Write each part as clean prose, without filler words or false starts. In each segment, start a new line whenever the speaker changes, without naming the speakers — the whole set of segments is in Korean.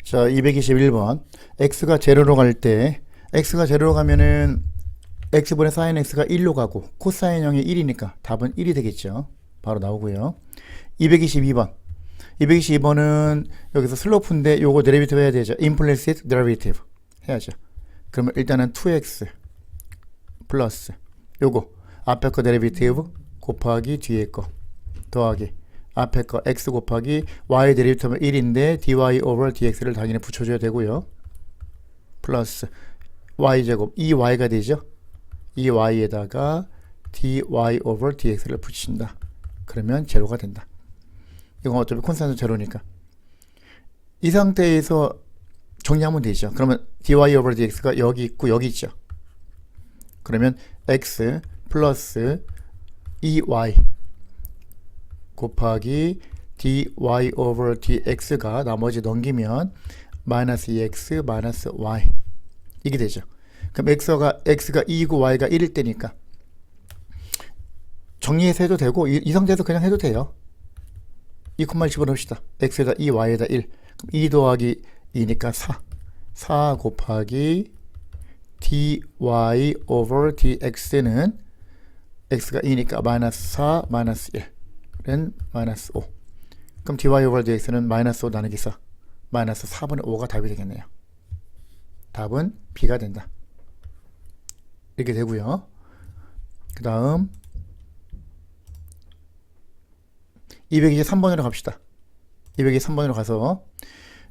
자, 221번. x가 제로로 갈 때, x가 제로로 가면은 x분의 sin x가 1로 가고 코사인 0이 1이니까 답은 1이 되겠죠. 바로 나오고요. 222번. 222번은 여기서 슬로프인데 요거 데리비티브 해야 되죠. implicit derivative 해야죠. 그러면 일단은 2x 플러스 요거 앞에 거 데리비티브 곱하기 뒤에 거 더하기 앞에 거 x 곱하기 y 데리비티브는 1인데 dy over dx를 당연히 붙여줘야 되고요. 플러스 y제곱 2y가 되죠. 이 y에다가 dy over dx를 붙인다. 그러면 제로가 된다. 이건 어차피 콘스탄트 제로니까. 이 상태에서 정리하면 되죠. 그러면 dy over dx가 여기 있고 여기 있죠. 그러면 x 플러스 2y 곱하기 dy over dx가 나머지 넘기면 마이너스 2x 마이너스 y 이게 되죠. 그럼 x가 2이고 y가 1일 때니까 정리해서 해도 되고 이 상태에서 그냥 해도 돼요. 이 콤마를 집어넣읍시다. x에다 2, y에다 1. 그럼 2 더하기 2니까 4 곱하기 dy over dx는 x가 2니까 마이너스 4 마이너스 1은 마이너스 5. 그럼 dy over dx는 마이너스 5 나누기 4 마이너스 4분의 5가 답이 되겠네요. 답은 b가 된다. 이렇게 되고요. 그 다음 223번으로 갑시다. 223번으로 가서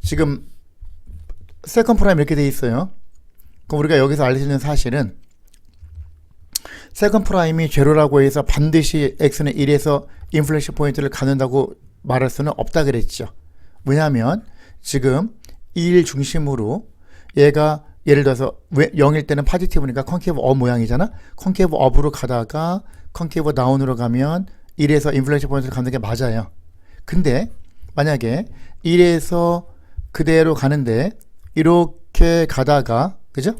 지금 세컨 프라임 이렇게 돼 있어요. 그럼 우리가 여기서 알 수 있는 사실은 세컨 프라임이 제로라고 해서 반드시 x는 1에서 인플레이션 포인트를 갖는다고 말할 수는 없다 그랬죠. 왜냐하면 지금 1 중심으로 얘가 예를 들어서 0일 때는 파지티브니까 컨케이브 업 모양이잖아. 컨케이브 업으로 가다가 컨케이브 다운으로 가면 1에서 인플레이션 포인트를 갖는 게 맞아요. 근데 만약에 1에서 그대로 가는데 이렇게 가다가 그죠?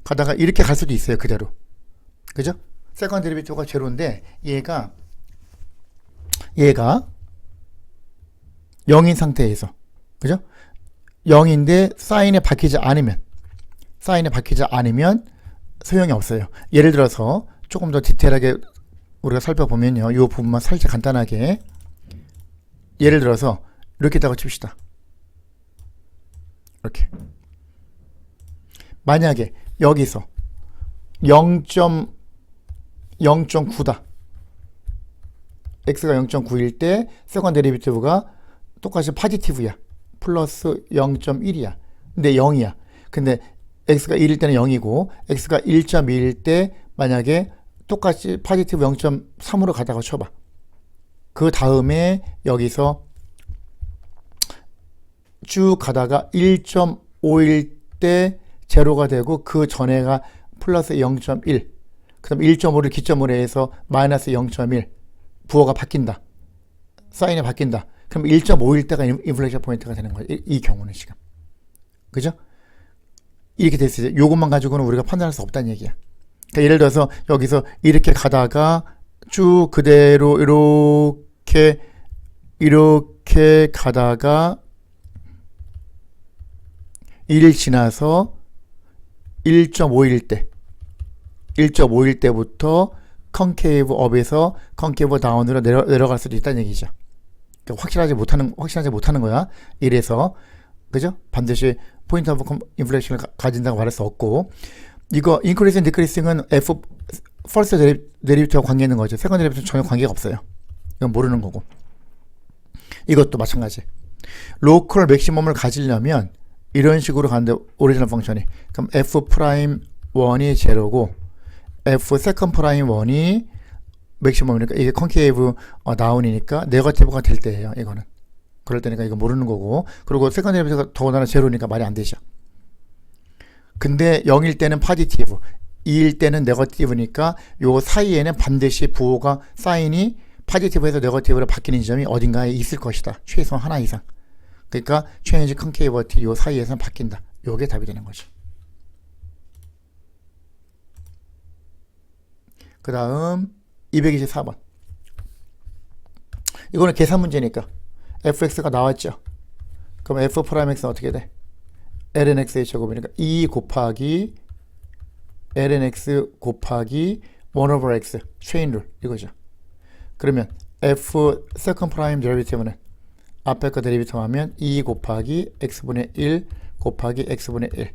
가다가 이렇게 갈 수도 있어요. 그대로. 그죠? 세컨드 데리비티브가 제로인데 얘가 0인 상태에서 그죠? 0인데 사인에 박히지 않으면 소용이 없어요. 예를 들어서 조금 더 디테일하게 우리가 살펴보면요. 이 부분만 살짝 간단하게 예를 들어서 이렇게 다가 칩시다. 이렇게 만약에 여기서 0.9다. x가 0.9일 때 세컨드 데리비티브가 똑같이 파지티브야. 플러스 0.1이야. 근데 0이야. 근데 x가 1일 때는 0이고 x가 1.2일 때 만약에 똑같이 파지티브 0.3으로 가다가 쳐봐. 그 다음에 여기서 쭉 가다가 1.5일 때 제로가 되고 그 전에가 플러스 0.1 그 다음 1.5를 기점으로 해서 마이너스 0.1 부호가 바뀐다. 사인이 바뀐다. 그럼 1.5일 때가 인플레이션 포인트가 되는 거예요. 이 경우는 지금. 그죠? 이렇게 됐을 때 요것만 가지고는 우리가 판단할 수 없다는 얘기야. 그러니까 예를 들어서 여기서 이렇게 가다가 쭉 그대로 이렇게 가다가 1일 지나서 1.5일 때부터 컨케이브 업에서 컨케이브 다운으로 내려갈 수도 있다는 얘기죠. 그러니까 확실하지 못하는 거야. 이래서 그죠? 반드시 포인트 오브 인플레이션을 가진다고 말할 수 없고 이거 인크리싱 디크리싱은 f 퍼스트 데리비티브와 관계 있는 거죠. 세컨드 데리비티브 전혀 관계가 없어요. 이건 모르는 거고. 이것도 마찬가지. 로컬 맥시멈을 가지려면 이런 식으로 가는데 오리지널 펑션이 그럼 f 프라임 1이 제로고 f 세컨드 프라임 1이 맥시멈이니까 이게 컨케이브 다운이니까 네거티브가 될 때예요. 이거는 그럴 때니까 이거 모르는 거고 그리고 세컨드 데리비티브가 더군다나 제로니까 말이 안 되죠. 근데 0일 때는 파지티브 2일 때는 네거티브니까 요 사이에는 반드시 부호가 사인이 파지티브에서 네거티브로 바뀌는 지점이 어딘가에 있을 것이다. 최소한 하나 이상. 그러니까 체인지 컨케이버티 요 사이에서는 바뀐다. 요게 답이 되는 거죠. 그 다음 224번. 이거는 계산 문제니까 fx가 나왔죠. 그럼 f 프라임 x는 어떻게 돼? ln x의 제곱이니까 2 곱하기 ln x 곱하기 1 over x 체인 룰 이거죠. 그러면 f 세컨드 프라임 데리비티브는 앞에 거 데리비티브 하면 2 곱하기 x분의 1 곱하기 x분의 1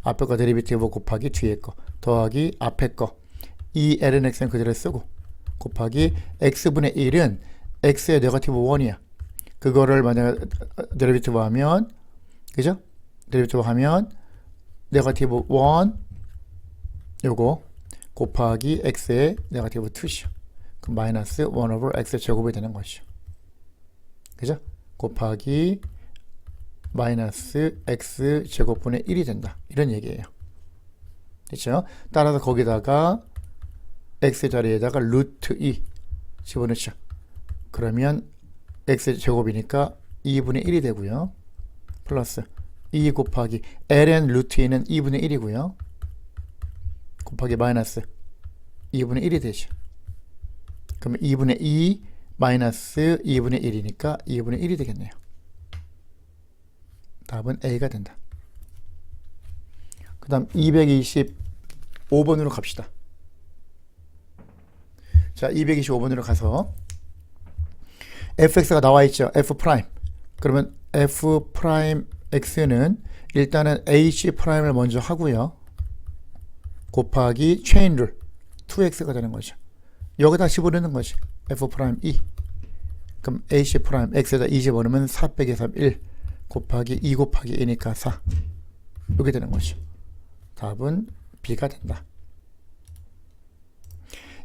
앞에 거 데리비티브 곱하기 뒤에 거 더하기 앞에 거 이 ln x는 그대로 쓰고 곱하기 x분의 1은 x의 네거티브 1이야. 그거를 만약에 데리비티브 하면 그죠? 데리비티브 하면 네거티브 1 요거 곱하기 x의 네거티브 2죠. 그럼 마이너스 1 over x 제곱이 되는 것이죠. 그죠? 곱하기 마이너스 x 제곱분의 1이 된다. 이런 얘기예요. 됐죠? 따라서 거기다가 x 자리에다가 루트 2 집어넣죠. 그러면 x 제곱이니까 2분의 1이 되고요. 플러스 2 곱하기 ln 루트 2는 2분의 1이고요. 곱하기 마이너스 2분의 1이 되죠. 그러면 2분의 2 마이너스 2분의 1이니까 2분의 1이 되겠네요. 답은 A가 된다. 그 다음 225번으로 갑시다. 자, 225번으로 가서 fx가 나와 있죠. f 프라임. 그러면 f 프라임 x는 일단은 h 프라임을 먼저 하고요. 곱하기 체인 룰 2x가 되는 거죠. 여기다 집어넣는 거지. f 프라임 2. 그럼 h 프라임 x에다 2 집어넣으면 4 빼기 3 1 곱하기 2 곱하기 2니까 4. 이렇게 되는 거죠. 답은 B가 된다.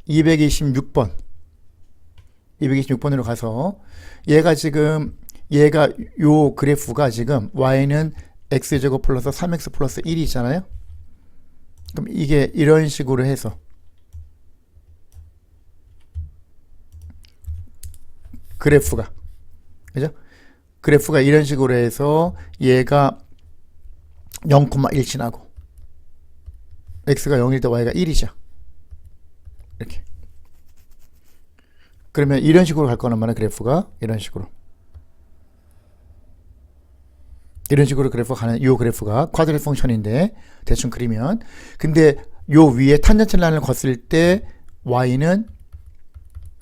226번. 226번으로 가서 얘가 요 그래프가 지금 y는 x제곱 플러스 3x 플러스 1이 있잖아요. 그럼 이게 이런 식으로 해서 그래프가 그죠? 그래프가 이런 식으로 해서 얘가 0,1 지나고 x가 0일 때 y가 1이죠. 이렇게. 그러면 이런 식으로 갈 거란 말이야. 그래프가 이런 식으로 그래프가 가는 요 그래프가 쿼드레이트 펑션인데 대충 그리면 근데 요 위에 탄젠트 라인을 걷을 때 y는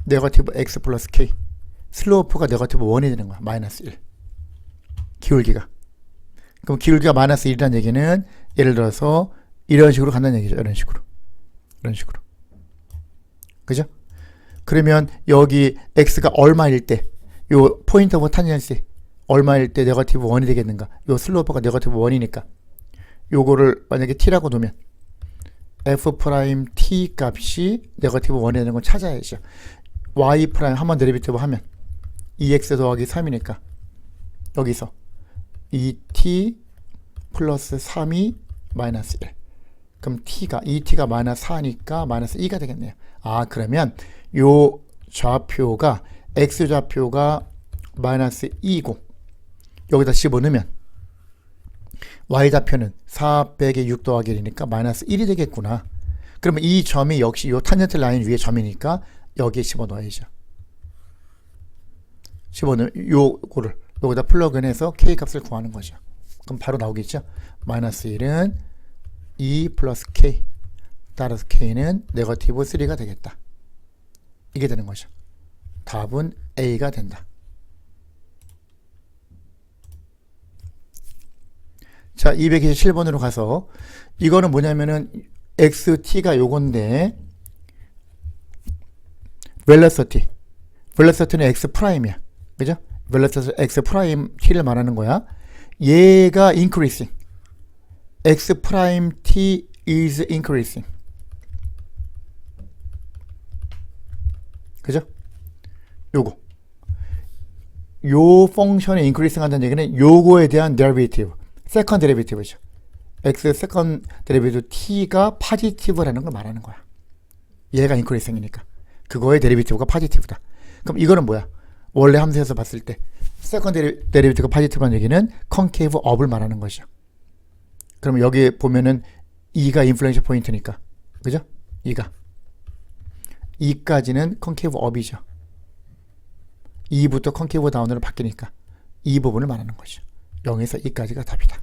네거티브 x 플러스 k 슬로프가 네거티브 1이 되는 거야. 마이너스 1 기울기가. 그럼 기울기가 마이너스 1이라는 얘기는 예를 들어서 이런 식으로 간다는 얘기죠. 이런 식으로 그죠? 그러면 여기 x가 얼마일 때 요 포인트 오브 탄젠시 얼마일 때 네거티브 1이 되겠는가? 요 슬로프가 네거티브 1이니까 요거를 만약에 t라고 놓으면 f 프라임 t 값이 네거티브 1이 되는 걸 찾아야죠. y 프라임 한번 데리비티브 하면 2x 더하기 3이니까 여기서 2t 플러스 3이 마이너스 1. 그럼 t가 2t가 마이너스 4니까 마이너스 2가 되겠네요. 아, 그러면 요 좌표가 x 좌표가 마이너스 2고 여기다 집어넣으면 y 좌표는 4 빼기 6 더하기 1이니까 마이너스 1이 되겠구나. 그러면 이 점이 역시 요 탄젠트 라인 위에 점이니까 여기에 집어넣어야죠. 집어넣으면 요거를 여기다 플러그인해서 k 값을 구하는 거죠. 그럼 바로 나오겠죠. 마이너스 1은 2 플러스 k 따라서 k는 네거티브 3가 되겠다. 이게 되는 거죠. 답은 A가 된다. 자, 227번으로 가서 이거는 뭐냐면은 xt가 요건데 벨러서티는 x 프라임이야. 그죠? 벨러서티 x 프라임 t를 말하는 거야. 얘가 increasing. x 프라임 t is increasing. 그죠? 요거. 요 펑션이 increasing 한다는 얘기는 요거에 대한 derivative, second derivative죠. x second derivative t가 positive라는 걸 말하는 거야. 얘가 increasing이니까. 그거의 derivative가 positive다. 그럼 이거는 뭐야? 원래 함수에서 봤을 때 second derivative가 positive라는 얘기는 concave up을 말하는 것이죠. 그러면 여기 보면은 2가 인플루언셜 포인트니까. 그죠? 2까지는 concave up이죠. 2부터 concave down으로 바뀌니까 이 부분을 말하는 거죠. 0에서 2까지가 답이다.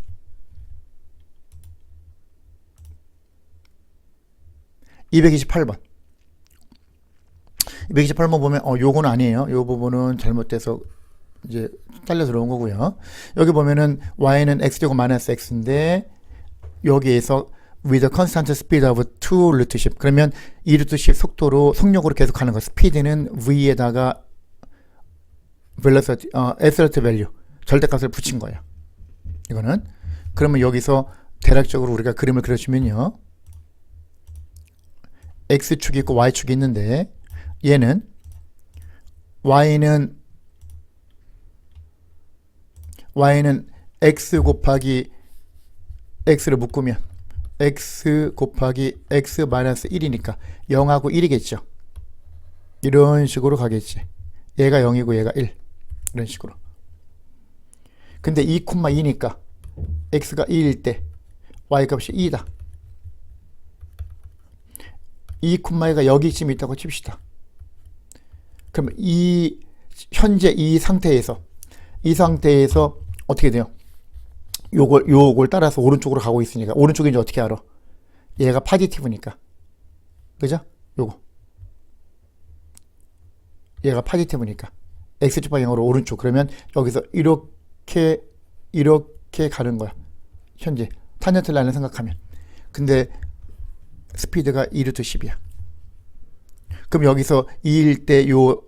228번. 228번 보면 요건 아니에요. 요 부분은 잘못돼서 이제 잘려 들어온 거고요. 여기 보면은 y는 x제곱 마이너스 x인데 여기에서 with a constant speed of 2 루트 10. 그러면 2 루트 10 속력으로 계속 가는 거. 스피드는 v에다가 velocity, absolute value, 절대값을 붙인 거예요. 이거는. 그러면 여기서 대략적으로 우리가 그림을 그려주면요. x축이 있고 y축이 있는데 얘는 y는 x 곱하기 x를 묶으면 x 곱하기 x 마이너스 1이니까 0하고 1이겠죠. 이런 식으로 가겠지. 얘가 0이고 얘가 1. 이런 식으로. 근데 2,2니까 x가 2일 때 y 값이 2다. 2,2가 여기쯤 있다고 칩시다. 그럼 현재 이 상태에서 어떻게 돼요? 요걸 따라서 오른쪽으로 가고 있으니까 오른쪽이 이제 어떻게 알아? 얘가 파지티브니까. 그죠? 요거. 얘가 파지티브니까. x축 방향으로 오른쪽. 그러면 여기서 이렇게 가는 거야. 현재 탄젠트 라인을 생각하면. 근데 스피드가 2루트 10이야. 그럼 여기서 2일 때 요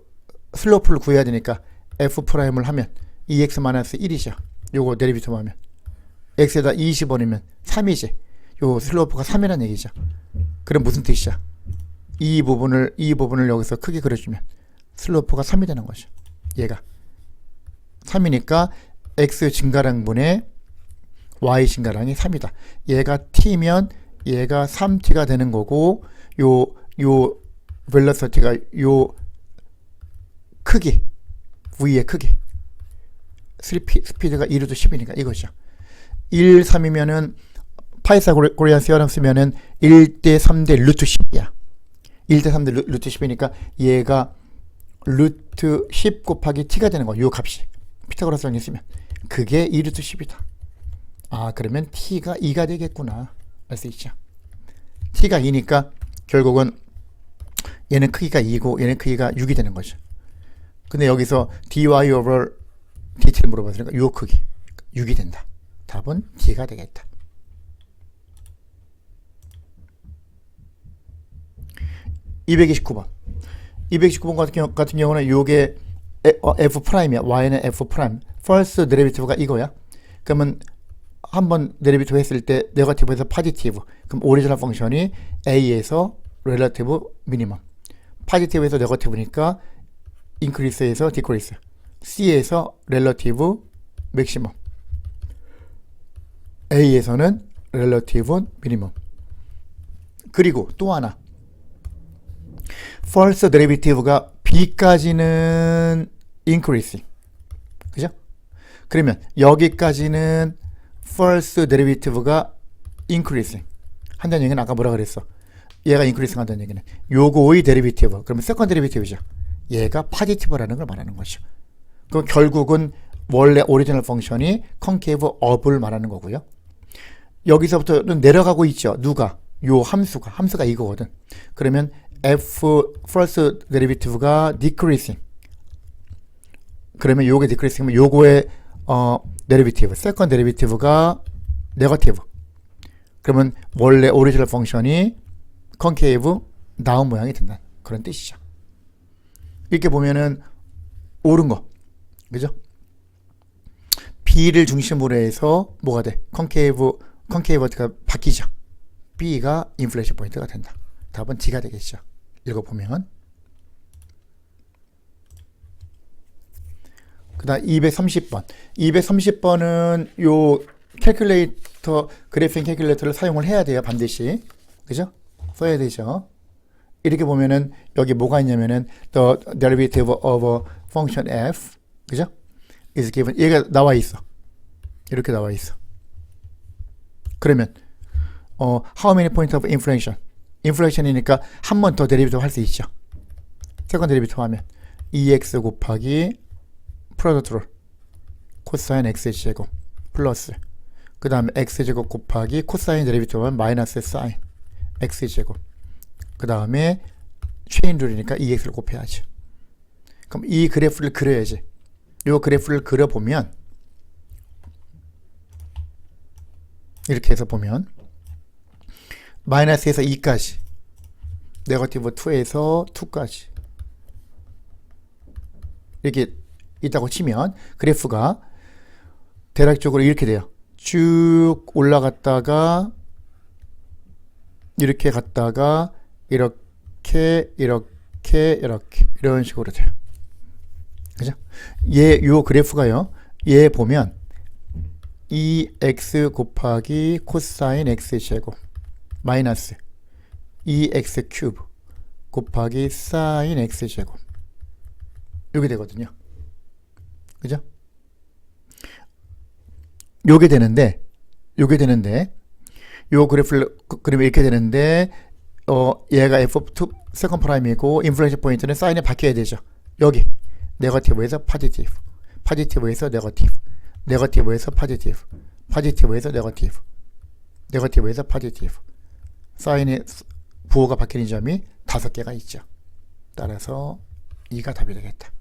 슬로프를 구해야 되니까 f'을 하면 2x-1이죠. 요거 데리비티브 하면 x에다 20원이면 3이지. 요 슬로프가 3이라는 얘기죠. 그럼 무슨 뜻이야? 이 부분을 여기서 크게 그려주면 슬로프가 3이 되는 거죠. 얘가 3이니까 x 증가량분의 y 증가량이 3이다. 얘가 t면 얘가 3t가 되는 거고 요 벨로시티가 요 크기 v의 크기 스피드가 2루트 10이니까 이거죠. 1, 3이면은 파이사고리안 시어럼 쓰면은 1대 3대 루트 10이야. 1대 3대 루트 10이니까 얘가 루트 10 곱하기 t가 되는 거야. 요 값이. 피타고라스 정리 쓰면. 그게 2루트 10이다. 아, 그러면 t가 2가 되겠구나. 알 수 있죠. t가 2니까 결국은 얘는 크기가 2고 얘는 크기가 6이 되는 거죠. 근데 여기서 dy over dt를 물어봤으니까 요 크기 6이 된다. 답은 D가 되겠다. 229번. 229번 같은 경우는 요게 f'이야. y는 f'. first derivative가 이거야. 그러면 한번 데리비티브 했을 때 네거티브에서 파지티브. 그럼 오리지널 펑션이 a에서 relative minimum. 파지티브에서 네거티브니까 increase에서 decrease. c에서 relative maximum. a에서는 relative minimum. 그리고 또 하나. first derivative가 b까지는 increasing. 그죠? 그러면 여기까지는 first derivative가 increasing 한다는 얘기는 아까 뭐라 그랬어? 얘가 increasing 한다는 얘기는 요거의 derivative. 그러면 second derivative죠. 얘가 positive라는 걸 말하는 거죠. 그럼 결국은 원래 오리지널 펑션이 concave of를 말하는 거고요. 여기서부터는 내려가고 있죠. 누가? 요 함수가 이거거든. 그러면 f first derivative가 decreasing. 그러면 요게 decreasing이면 요거의 derivative, second derivative가 negative. 그러면 원래 오리지널 펑션이 concave 다운 모양이 된다. 그런 뜻이죠. 이렇게 보면은 옳은 거. 그죠? B를 중심으로 해서 뭐가 돼? concave가 바뀌죠. B가 인플레이션 포인트가 된다. 답은 D가 되겠죠. 읽어보면. 그 다음 230번. 230번은 요 캘큘레이터, 그래핑 캘큘레이터를 사용을 해야 돼요. 반드시. 그죠? 써야 되죠. 이렇게 보면은 여기 뭐가 있냐면은 the derivative of a function f. 그죠? is given. 얘가 나와 있어. 이렇게 나와 있어. 그러면 how many point of inflation? 인플레이션이니까 한 번 더 데리비티브 할 수 있죠. 세컨드 데리비티브 하면 2x 곱하기 프로덕트 룰 코사인 x의 제곱 플러스 그 다음에 x제곱 곱하기 코사인 데리비티브 하면 마이너스 사인 x제곱 그 다음에 체인 룰이니까 2x를 곱해야지. 그럼 이 그래프를 그려야지. 이 그래프를 그려보면 이렇게 해서 보면 마이너스에서 2까지 네거티브 2에서 2까지 이렇게 있다고 치면 그래프가 대략적으로 이렇게 돼요. 쭉 올라갔다가 이렇게 갔다가 이렇게 이런 식으로 돼요. 그죠? 요 그래프가요. 얘 보면 2x 곱하기 코사인 x제곱 마이너스 2x 큐브 곱하기 사인 x제곱 이렇게 되거든요. 그죠? 요게 되는데 요 그래프를 그리면 이렇게 되는데 얘가 f2 세컨 프라임이고 인플레이션 포인트는 사인에 바뀌어야 되죠. 여기 네거티브에서 포지티브, 포지티브에서 네거티브, 네거티브에서 포지티브, 포지티브에서 네거티브, 네거티브에서 포지티브. 사인의 부호가 바뀌는 점이 5개가 있죠. 따라서 2가 답이 되겠다.